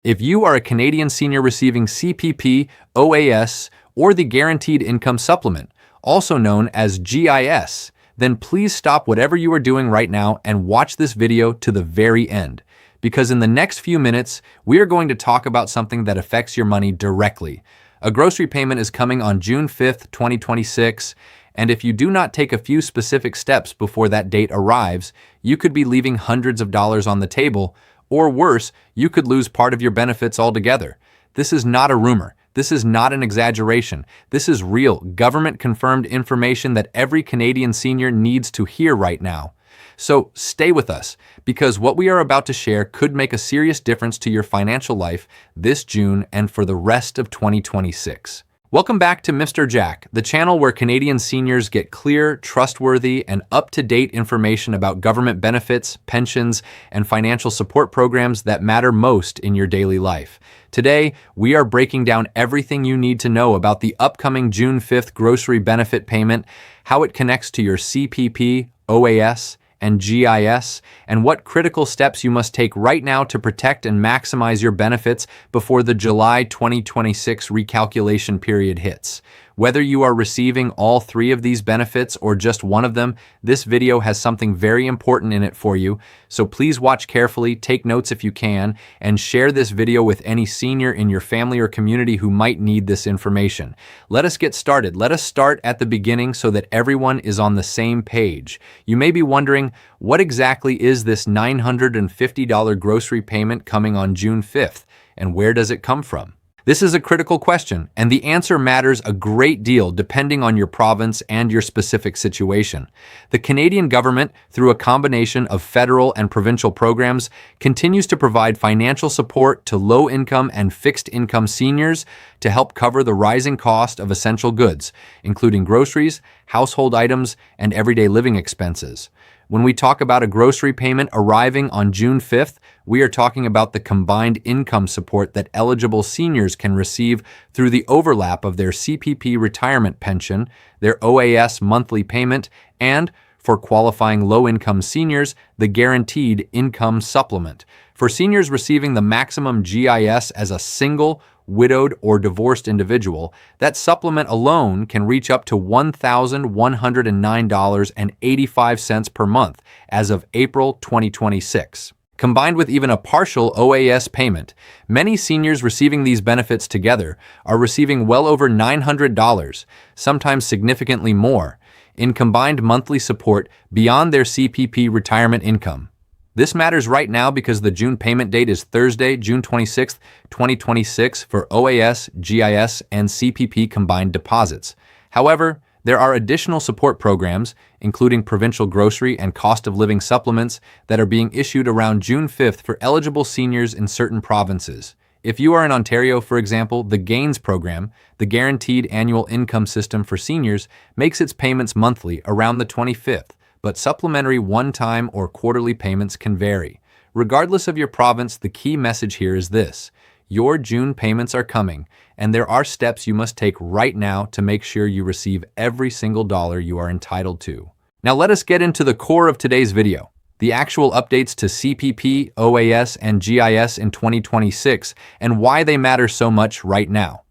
If you are a Canadian senior receiving CPP OAS or the Guaranteed Income Supplement, also known as GIS, then please stop whatever you are doing right now and watch this video to the very end. Because in the next few minutes, we are going to talk about something that affects your money directly. A grocery payment is coming on June 5th, 2026, and if you do not take a few specific steps before that date arrives, you could be leaving hundreds of dollars on the table, or worse, you could lose part of your benefits altogether. This is not a rumor. This is not an exaggeration. This is real, government-confirmed information that every Canadian senior needs to hear right now. So stay with us, because what we are about to share could make a serious difference to your financial life this June and for the rest of 2026. Welcome back to Mr. Jack, the channel where Canadian seniors get clear, trustworthy, and up-to-date information about government benefits, pensions, and financial support programs that matter most in your daily life. Today, we are breaking down everything you need to know about the upcoming June 5th grocery benefit payment, how it connects to your CPP, OAS, and GIS, and what critical steps you must take right now to protect and maximize your benefits before the July 2026 recalculation period hits. Whether you are receiving all three of these benefits or just one of them, this video has something very important in it for you, so please watch carefully, take notes if you can, and share this video with any senior in your family or community who might need this information. Let us get started. Let us start at the beginning so that everyone is on the same page. You may be wondering, what exactly is this $950 grocery payment coming on June 5th, and where does it come from? This is a critical question, and the answer matters a great deal depending on your province and your specific situation. The Canadian government, through a combination of federal and provincial programs, continues to provide financial support to low-income and fixed-income seniors to help cover the rising cost of essential goods, including groceries, household items, and everyday living expenses. When we talk about a grocery payment arriving on June 5th, we are talking about the combined income support that eligible seniors can receive through the overlap of their CPP retirement pension, their OAS monthly payment, and, for qualifying low-income seniors, the Guaranteed Income Supplement. For seniors receiving the maximum GIS as a single, widowed, or divorced individual, that supplement alone can reach up to $1,109.85 per month as of April 2026. Combined with even a partial OAS payment, many seniors receiving these benefits together are receiving well over $900, sometimes significantly more, in combined monthly support beyond their CPP retirement income. This matters right now because the June payment date is Thursday, June 26, 2026 for OAS, GIS, and CPP combined deposits. However, there are additional support programs, including provincial grocery and cost of living supplements, that are being issued around June 5th for eligible seniors in certain provinces. If you are in Ontario, for example, the GAINS program, the Guaranteed Annual Income System for Seniors, makes its payments monthly around the 25th. But supplementary one-time or quarterly payments can vary. Regardless of your province, the key message here is this: your June payments are coming, and there are steps you must take right now to make sure you receive every single dollar you are entitled to. Now let us get into the core of today's video, the actual updates to CPP, OAS, and GIS in 2026, and why they matter so much right now.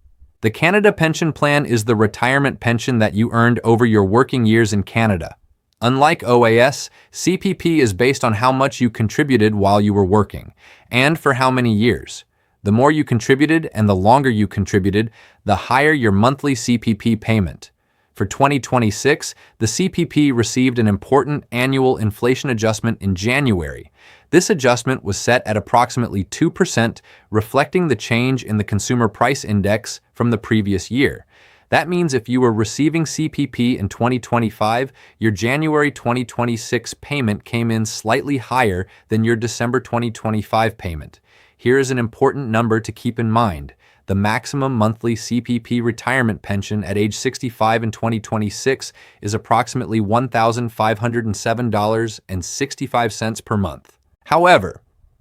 The Canada Pension Plan is the retirement pension that you earned over your working years in Canada. Unlike OAS, CPP is based on how much you contributed while you were working, and for how many years. The more you contributed and the longer you contributed, the higher your monthly CPP payment. For 2026, the CPP received an important annual inflation adjustment in January. This adjustment was set at approximately 2%, reflecting the change in the Consumer Price Index from the previous year. That means if you were receiving CPP in 2025, your January 2026 payment came in slightly higher than your December 2025 payment. Here is an important number to keep in mind. The maximum monthly CPP retirement pension at age 65 in 2026 is approximately $1,507.65 per month. However,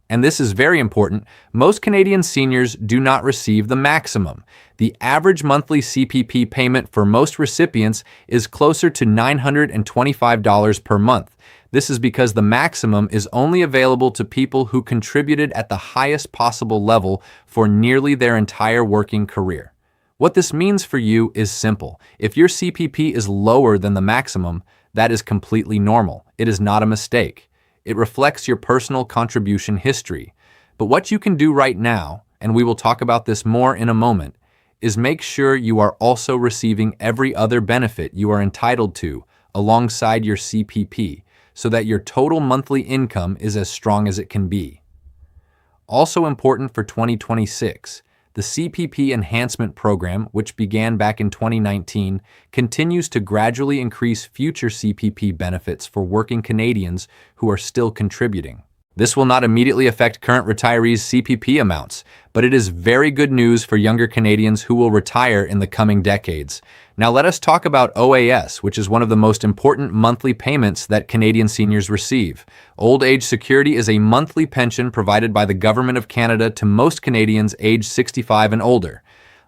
and this is very important, most Canadian seniors do not receive the maximum. The average monthly CPP payment for most recipients is closer to $925 per month. This is because the maximum is only available to people who contributed at the highest possible level for nearly their entire working career. What this means for you is simple. If your CPP is lower than the maximum, that is completely normal. It is not a mistake. It reflects your personal contribution history. But what you can do right now, and we will talk about this more in a moment, is make sure you are also receiving every other benefit you are entitled to alongside your CPP, so that your total monthly income is as strong as it can be. Also important for 2026, the CPP Enhancement Program, which began back in 2019, continues to gradually increase future CPP benefits for working Canadians who are still contributing. This will not immediately affect current retirees' CPP amounts, but it is very good news for younger Canadians who will retire in the coming decades. Now let us talk about OAS, which is one of the most important monthly payments that Canadian seniors receive. Old Age Security is a monthly pension provided by the Government of Canada to most Canadians aged 65 and older.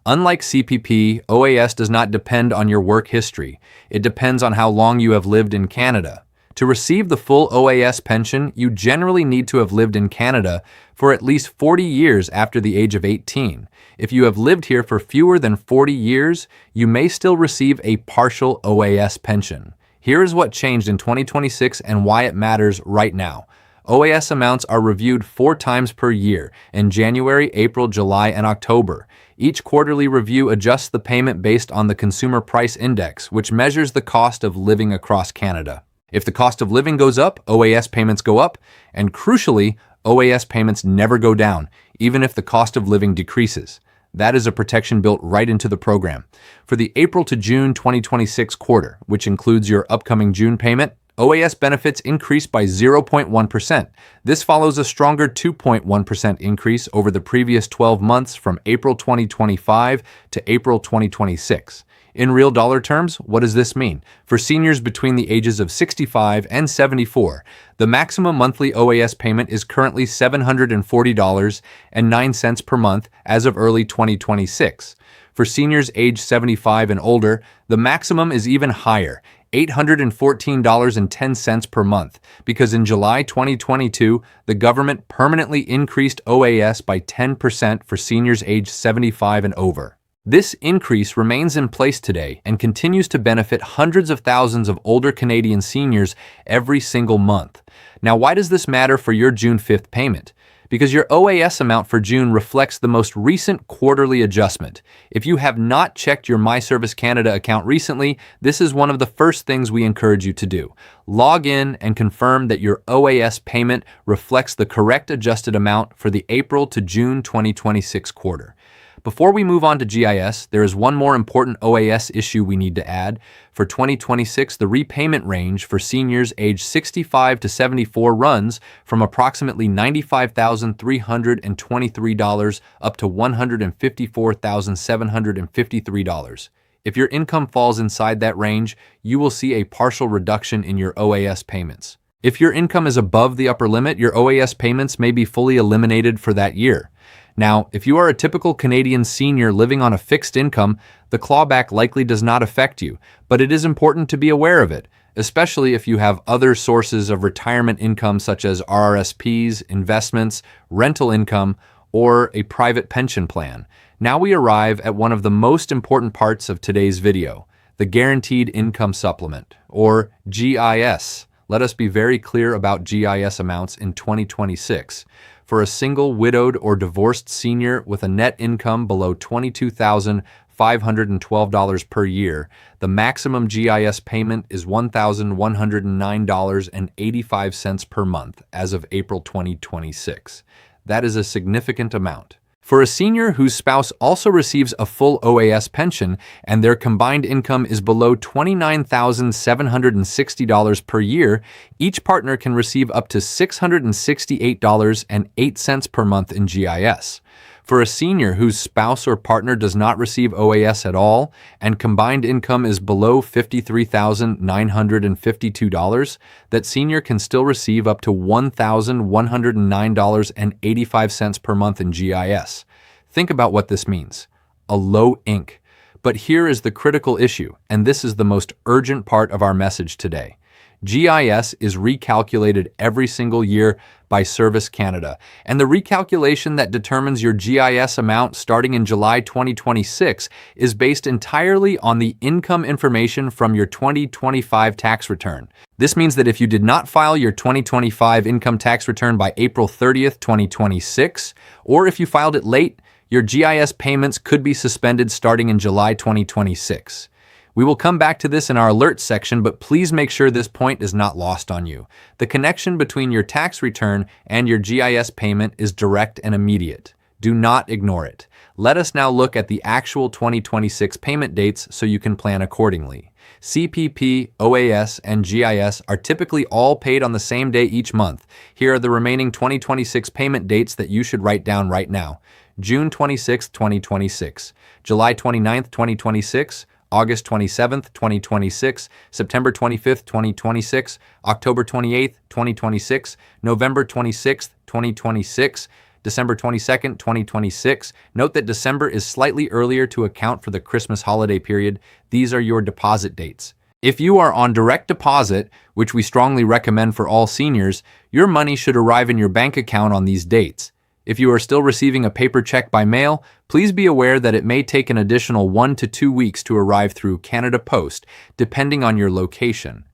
Unlike CPP, OAS does not depend on your work history. It depends on how long you have lived in Canada. To receive the full OAS pension, you generally need to have lived in Canada for at least 40 years after the age of 18. If you have lived here for fewer than 40 years, you may still receive a partial OAS pension. Here is what changed in 2026 and why it matters right now. OAS amounts are reviewed 4 times per year in January, April, July, and October. Each quarterly review adjusts the payment based on the Consumer Price Index, which measures the cost of living across Canada. If the cost of living goes up, OAS payments go up, and crucially, OAS payments never go down, even if the cost of living decreases. That is a protection built right into the program. For the April to June 2026 quarter, which includes your upcoming June payment, OAS benefits increased by 0.1%. This follows a stronger 2.1% increase over the previous 12 months from April 2025 to April 2026. In real dollar terms, what does this mean? For seniors between the ages of 65 and 74, the maximum monthly OAS payment is currently $740.09 per month as of early 2026. For seniors aged 75 and older, the maximum is even higher, $814.10 per month, because in July 2022, the government permanently increased OAS by 10% for seniors aged 75 and over. This increase remains in place today and continues to benefit hundreds of thousands of older Canadian seniors every single month. Now, why does this matter for your June 5th payment? Because your OAS amount for June reflects the most recent quarterly adjustment. If you have not checked your MyService Canada account recently, this is one of the first things we encourage you to do. Log in and confirm that your OAS payment reflects the correct adjusted amount for the April to June 2026 quarter. Before we move on to GIS, there is one more important OAS issue we need to add. For 2026, the repayment range for seniors aged 65 to 74 runs from approximately $95,323 up to $154,753. If your income falls inside that range, you will see a partial reduction in your OAS payments. If your income is above the upper limit, your OAS payments may be fully eliminated for that year. Now, if you are a typical Canadian senior living on a fixed income, the clawback likely does not affect you, but it is important to be aware of it, especially if you have other sources of retirement income such as RRSPs, investments, rental income, or a private pension plan. Now we arrive at one of the most important parts of today's video, the Guaranteed Income Supplement, or GIS. Let us be very clear about GIS amounts in 2026. For a single widowed or divorced senior with a net income below $22,512 per year, the maximum GIS payment is $1,109.85 per month as of April 2026. That is a significant amount. For a senior whose spouse also receives a full OAS pension and their combined income is below $29,760 per year, each partner can receive up to $668.08 per month in GIS. For a senior whose spouse or partner does not receive OAS at all and combined income is below $53,952, that senior can still receive up to $1,109.85 per month in GIS. Think about what this means. A low ink. But here is the critical issue, and this is the most urgent part of our message today. GIS is recalculated every single year by Service Canada, and the recalculation that determines your GIS amount starting in July 2026 is based entirely on the income information from your 2025 tax return. This means that if you did not file your 2025 income tax return by April 30th, 2026, or if you filed it late, your GIS payments could be suspended starting in July 2026. We will come back to this in our alerts section, but please make sure this point is not lost on you. The connection between your tax return and your GIS payment is direct and immediate. Do not ignore it. Let us now look at the actual 2026 payment dates so you can plan accordingly. CPP, OAS, and GIS are typically all paid on the same day each month. Here are the remaining 2026 payment dates that you should write down right now. June 26, 2026, July 29, 2026, August 27, 2026, September 25, 2026, October 28, 2026, November 26, 2026, December 22, 2026. Note that December is slightly earlier to account for the Christmas holiday period. These are your deposit dates. If you are on direct deposit, which we strongly recommend for all seniors, your money should arrive in your bank account on these dates. If you are still receiving a paper check by mail, please be aware that it may take an additional 1 to 2 weeks to arrive through Canada Post, depending on your location.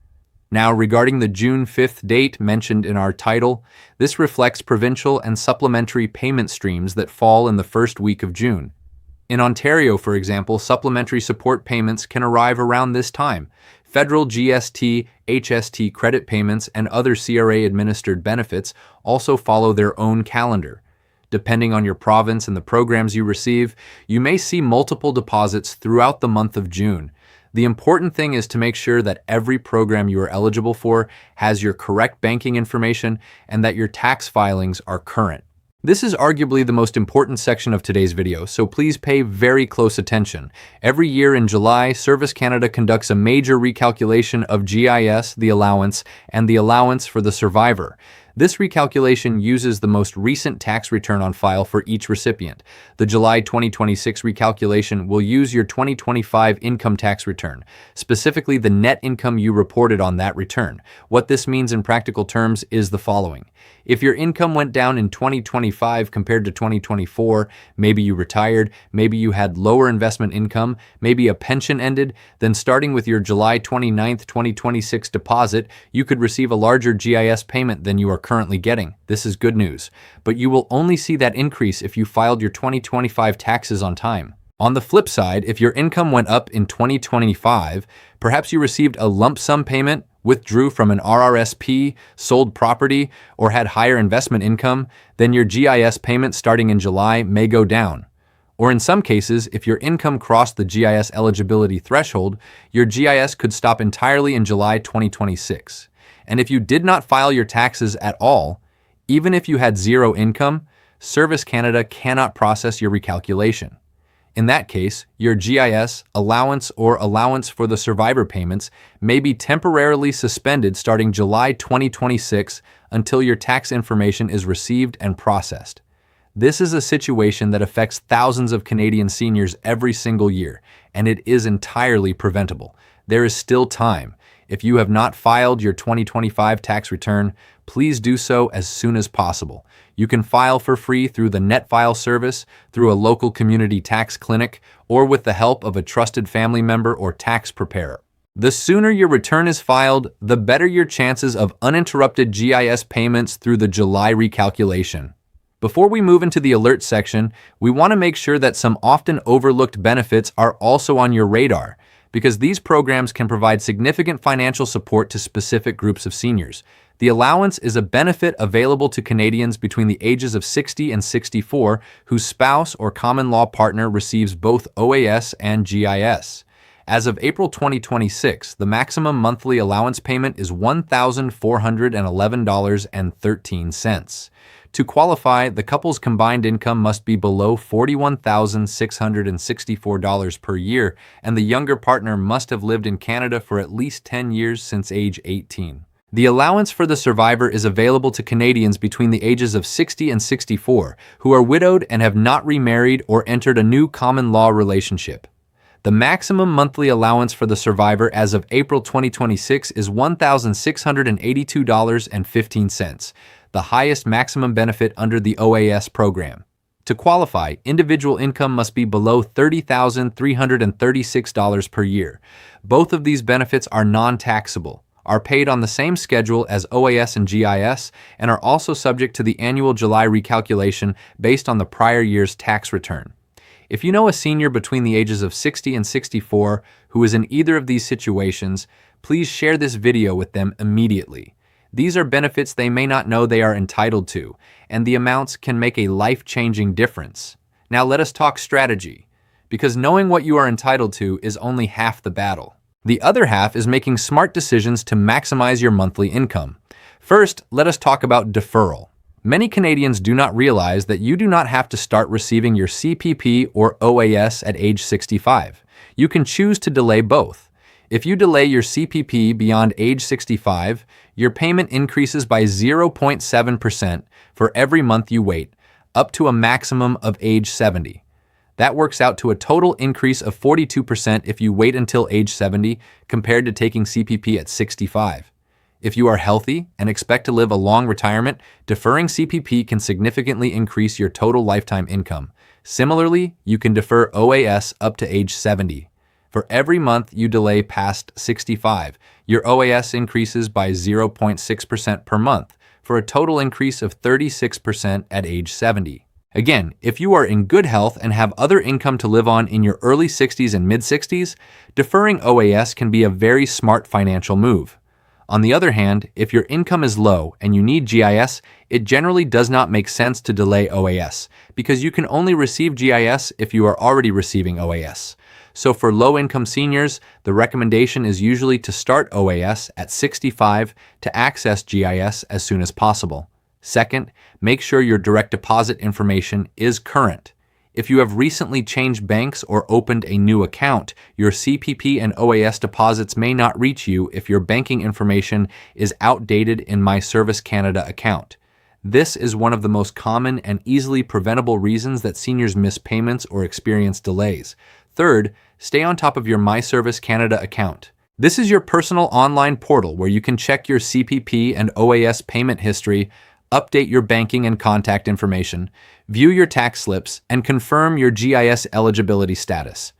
Now, regarding the June 5th date mentioned in our title, this reflects provincial and supplementary payment streams that fall in the first week of June. In Ontario, for example, supplementary support payments can arrive around this time. Federal GST, HST credit payments, and other CRA-administered benefits also follow their own calendar. Depending on your province and the programs you receive, you may see multiple deposits throughout the month of June. The important thing is to make sure that every program you are eligible for has your correct banking information and that your tax filings are current. This is arguably the most important section of today's video, so please pay very close attention. Every year in July, Service Canada conducts a major recalculation of GIS, the allowance, and the allowance for the survivor. This recalculation uses the most recent tax return on file for each recipient. The July 2026 recalculation will use your 2025 income tax return, specifically the net income you reported on that return. What this means in practical terms is the following. If your income went down in 2025 compared to 2024, maybe you retired, maybe you had lower investment income, maybe a pension ended, then starting with your July 29, 2026 deposit, you could receive a larger GIS payment than you are currently getting. This is good news, but you will only see that increase if you filed your 2025 taxes on time. On the flip side, if your income went up in 2025, perhaps you received a lump sum payment, withdrew from an RRSP, sold property, or had higher investment income, then your GIS payment starting in July may go down. Or in some cases, if your income crossed the GIS eligibility threshold, your GIS could stop entirely in July 2026. And if you did not file your taxes at all, even if you had zero income, Service Canada cannot process your recalculation. In that case, your GIS, allowance, or allowance for the survivor payments may be temporarily suspended starting July 2026 until your tax information is received and processed. This is a situation that affects thousands of Canadian seniors every single year, and it is entirely preventable. There is still time. If you have not filed your 2025 tax return, please do so as soon as possible. You can file for free through the NetFile service, through a local community tax clinic, or with the help of a trusted family member or tax preparer. The sooner your return is filed, the better your chances of uninterrupted GIS payments through the July recalculation. Before we move into the alert section, we want to make sure that some often overlooked benefits are also on your radar, because these programs can provide significant financial support to specific groups of seniors. The allowance is a benefit available to Canadians between the ages of 60 and 64 whose spouse or common law partner receives both OAS and GIS. As of April 2026, the maximum monthly allowance payment is $1,411.13. To qualify, the couple's combined income must be below $41,664 per year, and the younger partner must have lived in Canada for at least 10 years since age 18. The allowance for the survivor is available to Canadians between the ages of 60 and 64 who are widowed and have not remarried or entered a new common law relationship. The maximum monthly allowance for the survivor as of April 2026 is $1,682.15, the highest maximum benefit under the OAS program. To qualify, individual income must be below $30,336 per year. Both of these benefits are non-taxable, are paid on the same schedule as OAS and GIS, and are also subject to the annual July recalculation based on the prior year's tax return. If you know a senior between the ages of 60 and 64 who is in either of these situations, please share this video with them immediately. These are benefits they may not know they are entitled to, and the amounts can make a life-changing difference. Now let us talk strategy, because knowing what you are entitled to is only half the battle. The other half is making smart decisions to maximize your monthly income. First, let us talk about deferral. Many Canadians do not realize that you do not have to start receiving your CPP or OAS at age 65. You can choose to delay both. If you delay your CPP beyond age 65, your payment increases by 0.7% for every month you wait, up to a maximum of age 70. That works out to a total increase of 42% if you wait until age 70 compared to taking CPP at 65. If you are healthy and expect to live a long retirement, deferring CPP can significantly increase your total lifetime income. Similarly, you can defer OAS up to age 70. For every month you delay past 65, your OAS increases by 0.6% per month, for a total increase of 36% at age 70. Again, if you are in good health and have other income to live on in your early 60s and mid-60s, deferring OAS can be a very smart financial move. On the other hand, if your income is low and you need GIS, it generally does not make sense to delay OAS, because you can only receive GIS if you are already receiving OAS. So for low-income seniors, the recommendation is usually to start OAS at 65 to access GIS as soon as possible. Second, make sure your direct deposit information is current. If you have recently changed banks or opened a new account, your CPP and OAS deposits may not reach you if your banking information is outdated in My Service Canada account. This is one of the most common and easily preventable reasons that seniors miss payments or experience delays. Third, stay on top of your My Service Canada account. This is your personal online portal where you can check your CPP and OAS payment history, update your banking and contact information, view your tax slips, and confirm your GIS eligibility status.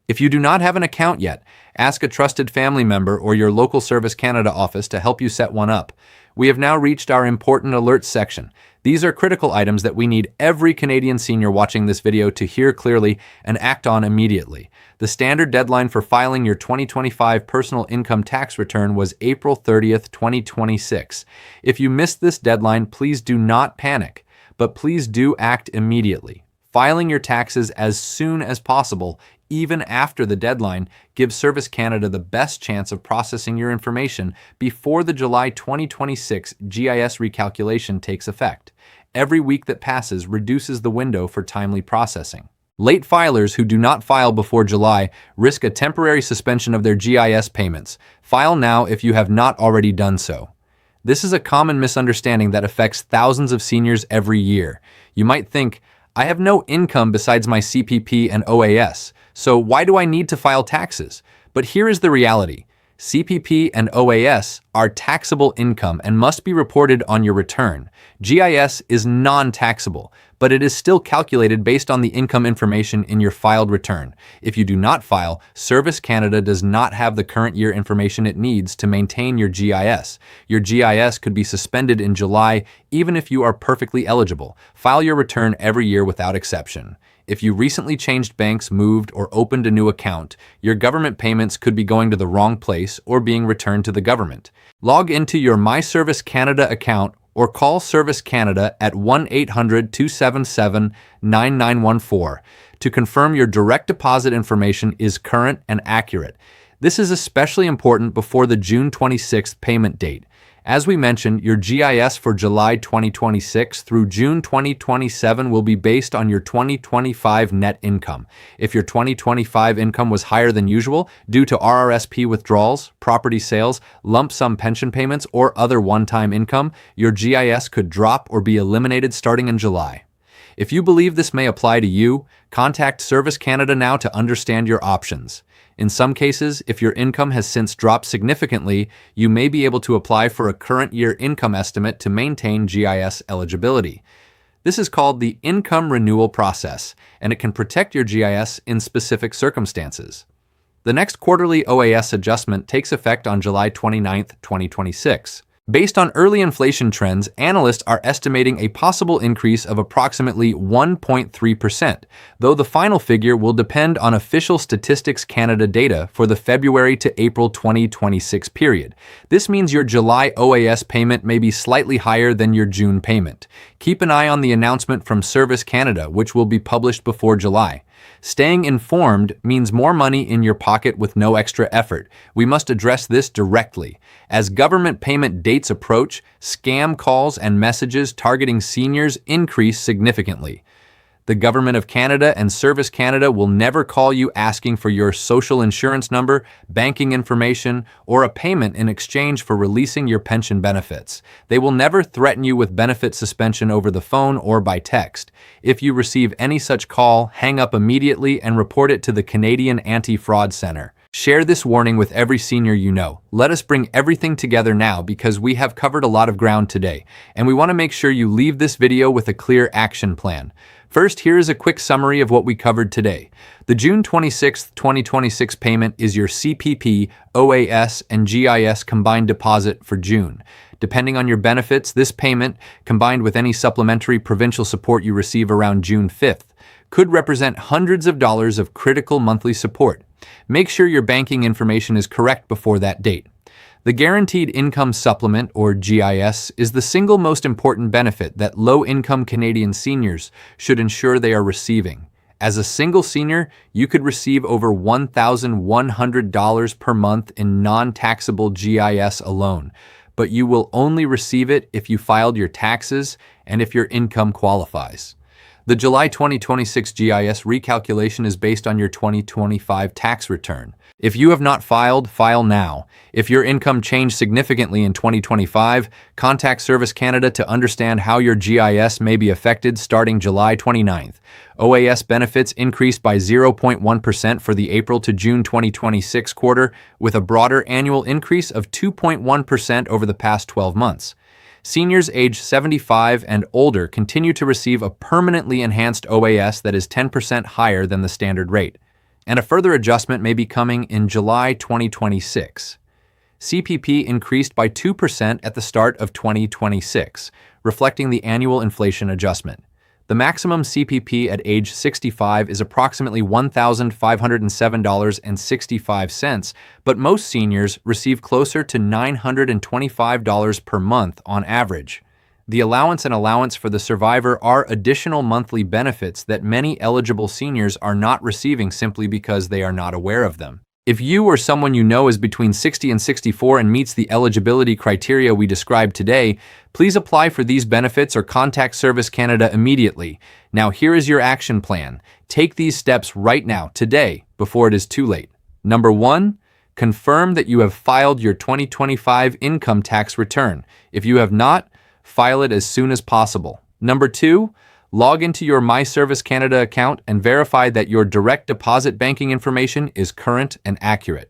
If you do not have an account yet, ask a trusted family member or your local Service Canada office to help you set one up. We have now reached our important alerts section. These are critical items that we need every Canadian senior watching this video to hear clearly and act on immediately. The standard deadline for filing your 2025 personal income tax return was April 30th, 2026. If you missed this deadline, please do not panic, but please do act immediately. Filing your taxes as soon as possible, even after the deadline, gives Service Canada the best chance of processing your information before the July 2026 GIS recalculation takes effect. Every week that passes reduces the window for timely processing. Late filers who do not file before July risk a temporary suspension of their GIS payments. File now if you have not already done so. This is a common misunderstanding that affects thousands of seniors every year. You might think, I have no income besides my CPP and OAS, so why do I need to file taxes? But here is the reality. CPP and OAS are taxable income and must be reported on your return. GIS is non-taxable, but it is still calculated based on the income information in your filed return. If you do not file, Service Canada does not have the current year information it needs to maintain your GIS. Your GIS could be suspended in July even if you are perfectly eligible. File your return every year without exception. If you recently changed banks, moved, or opened a new account, your government payments could be going to the wrong place or being returned to the government. Log into your My Service Canada account or call Service Canada at 1-800-277-9914 to confirm your direct deposit information is current and accurate. This is especially important before the June 26th payment date. As we mentioned, your GIS for July 2026 through June 2027 will be based on your 2025 net income. If your 2025 income was higher than usual due to RRSP withdrawals, property sales, lump sum pension payments, or other one-time income, your GIS could drop or be eliminated starting in July. If you believe this may apply to you, contact Service Canada now to understand your options. In some cases, if your income has since dropped significantly, you may be able to apply for a current year income estimate to maintain GIS eligibility. This is called the income renewal process, and it can protect your GIS in specific circumstances. The next quarterly OAS adjustment takes effect on July 29, 2026. Based on early inflation trends, analysts are estimating a possible increase of approximately 1.3%, though the final figure will depend on official Statistics Canada data for the February to April 2026 period. This means your July OAS payment may be slightly higher than your June payment. Keep an eye on the announcement from Service Canada, which will be published before July. Staying informed means more money in your pocket with no extra effort. We must address this directly. As government payment dates approach, scam calls and messages targeting seniors increase significantly. The Government of Canada and Service Canada will never call you asking for your social insurance number, banking information, or a payment in exchange for releasing your pension benefits. They will never threaten you with benefit suspension over the phone or by text. If you receive any such call, hang up immediately and report it to the Canadian Anti-Fraud Centre. Share this warning with every senior you know. Let us bring everything together now because we have covered a lot of ground today, and we want to make sure you leave this video with a clear action plan. First, here is a quick summary of what we covered today. The June 26, 2026 payment is your CPP, OAS, and GIS combined deposit for June. Depending on your benefits, this payment, combined with any supplementary provincial support you receive around June 5th, could represent hundreds of dollars of critical monthly support. Make sure your banking information is correct before that date. The Guaranteed Income Supplement, or GIS, is the single most important benefit that low-income Canadian seniors should ensure they are receiving. As a single senior, you could receive over $1,100 per month in non-taxable GIS alone, but you will only receive it if you filed your taxes and if your income qualifies. The July 2026 GIS recalculation is based on your 2025 tax return. If you have not filed, file now. If your income changed significantly in 2025, contact Service Canada to understand how your GIS may be affected starting July 29th. OAS benefits increased by 0.1% for the April to June 2026 quarter, with a broader annual increase of 2.1% over the past 12 months. Seniors age 75 and older continue to receive a permanently enhanced OAS that is 10% higher than the standard rate, and a further adjustment may be coming in July 2026. CPP increased by 2% at the start of 2026, reflecting the annual inflation adjustment. The maximum CPP at age 65 is approximately $1,507.65, but most seniors receive closer to $925 per month on average. The allowance and allowance for the survivor are additional monthly benefits that many eligible seniors are not receiving simply because they are not aware of them. If you or someone you know is between 60 and 64 and meets the eligibility criteria we described today, please apply for these benefits or contact Service Canada immediately. Now here is your action plan. Take these steps right now, today, before it is too late. Number 1, confirm that you have filed your 2025 income tax return. If you have not, file it as soon as possible. Number 2, log into your My Service Canada account and verify that your direct deposit banking information is current and accurate.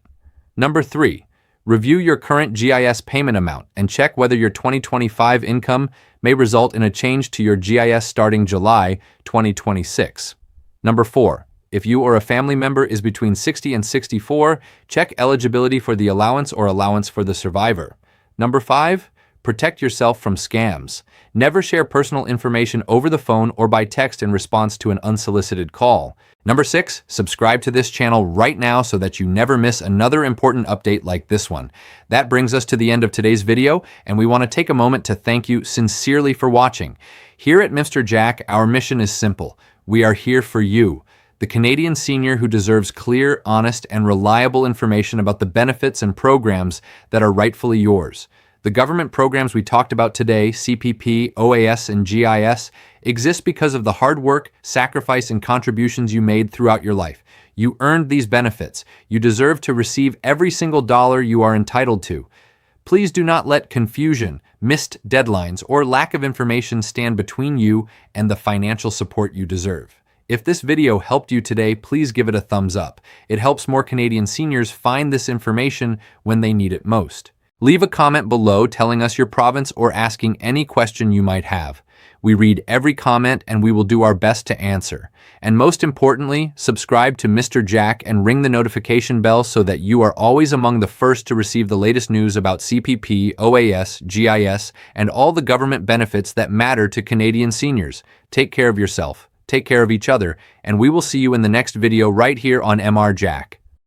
Number 3, review your current GIS payment amount and check whether your 2025 income may result in a change to your GIS starting July 2026. Number 4, if you or a family member is between 60 and 64, check eligibility for the allowance or allowance for the survivor. Number 5, protect yourself from scams. Never share personal information over the phone or by text in response to an unsolicited call. Number 6, subscribe to this channel right now so that you never miss another important update like this one. That brings us to the end of today's video, and we want to take a moment to thank you sincerely for watching. Here at Mr. Jack, our mission is simple. We are here for you, the Canadian senior who deserves clear, honest, and reliable information about the benefits and programs that are rightfully yours. The government programs we talked about today, CPP, OAS, and GIS, exist because of the hard work, sacrifice, and contributions you made throughout your life. You earned these benefits. You deserve to receive every single dollar you are entitled to. Please do not let confusion, missed deadlines, or lack of information stand between you and the financial support you deserve. If this video helped you today, please give it a thumbs up. It helps more Canadian seniors find this information when they need it most. Leave a comment below telling us your province or asking any question you might have. We read every comment and we will do our best to answer. And most importantly, subscribe to Mr. Jack and ring the notification bell so that you are always among the first to receive the latest news about CPP, OAS, GIS, and all the government benefits that matter to Canadian seniors. Take care of yourself, take care of each other, and we will see you in the next video right here on MR Jack.